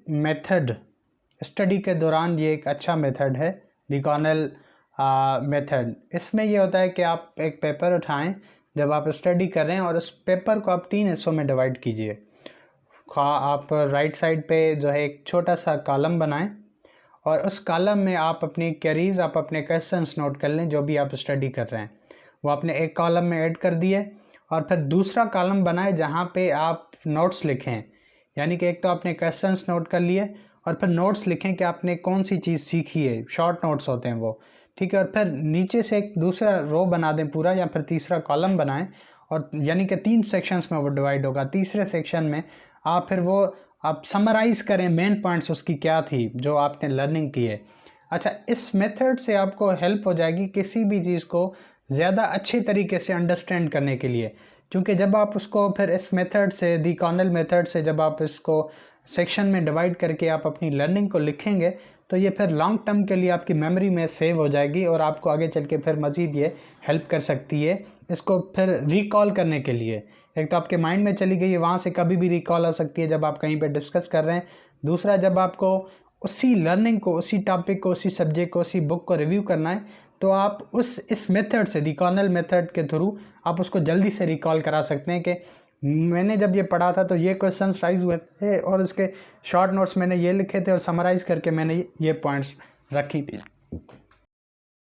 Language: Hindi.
मेथड स्टडी के दौरान ये एक अच्छा मेथड है, डिकॉर्नल मेथड। इसमें ये होता है कि आप एक पेपर उठाएं जब आप स्टडी कर रहे हैं और उस पेपर को आप 3 हिस्सों में डिवाइड कीजिए। आप राइट साइड पे जो है एक छोटा सा कॉलम बनाएं और उस कॉलम में आप अपनी क्वेरीज, आप अपने क्वेश्चंस नोट कर लें जो भी आप स्टडी कर रहे हैं, वो आपने एक कॉलम में ऐड कर दिए। और फिर दूसरा कॉलम बनाएं जहाँ पे आप नोट्स लिखें, यानी कि एक तो आपने क्वेश्चंस नोट कर लिए और फिर नोट्स लिखें कि आपने कौन सी चीज़ सीखी है, शॉर्ट नोट्स होते हैं वो, ठीक है। और फिर नीचे से एक दूसरा रो बना दें पूरा, या फिर तीसरा कॉलम बनाएं और यानी कि 3 सेक्शंस में वो डिवाइड होगा। तीसरे सेक्शन में आप फिर वो आप समराइज करें मेन पॉइंट्स उसकी क्या थी जो आपने लर्निंग की है। अच्छा, इस मेथड से आपको हेल्प हो जाएगी किसी भी चीज़ को ज़्यादा अच्छे तरीके से अंडरस्टैंड करने के लिए, क्योंकि जब आप उसको फिर इस मेथड से, दी कॉर्नल मेथड से जब आप इसको सेक्शन में डिवाइड करके आप अपनी लर्निंग को लिखेंगे तो ये फिर लॉन्ग टर्म के लिए आपकी मेमोरी में सेव हो जाएगी और आपको आगे चल के फिर मज़ीद ये हेल्प कर सकती है इसको फिर रिकॉल करने के लिए। एक तो आपके माइंड में चली गई है, वहाँ से कभी भी रिकॉल हो सकती है जब आप कहीं पे डिस्कस कर रहे हैं। दूसरा, जब आपको उसी लर्निंग को, उसी टॉपिक को, उसी सब्जेक्ट को, उसी बुक को रिव्यू करना है तो आप इस मेथड से, रिकॉर्नल मेथड के थ्रू आप उसको जल्दी से रिकॉल करा सकते हैं कि मैंने जब ये पढ़ा था तो ये क्वेश्चंस राइज हुए थे और इसके शॉर्ट नोट्स मैंने ये लिखे थे और समराइज़ करके मैंने ये पॉइंट्स रखी थी।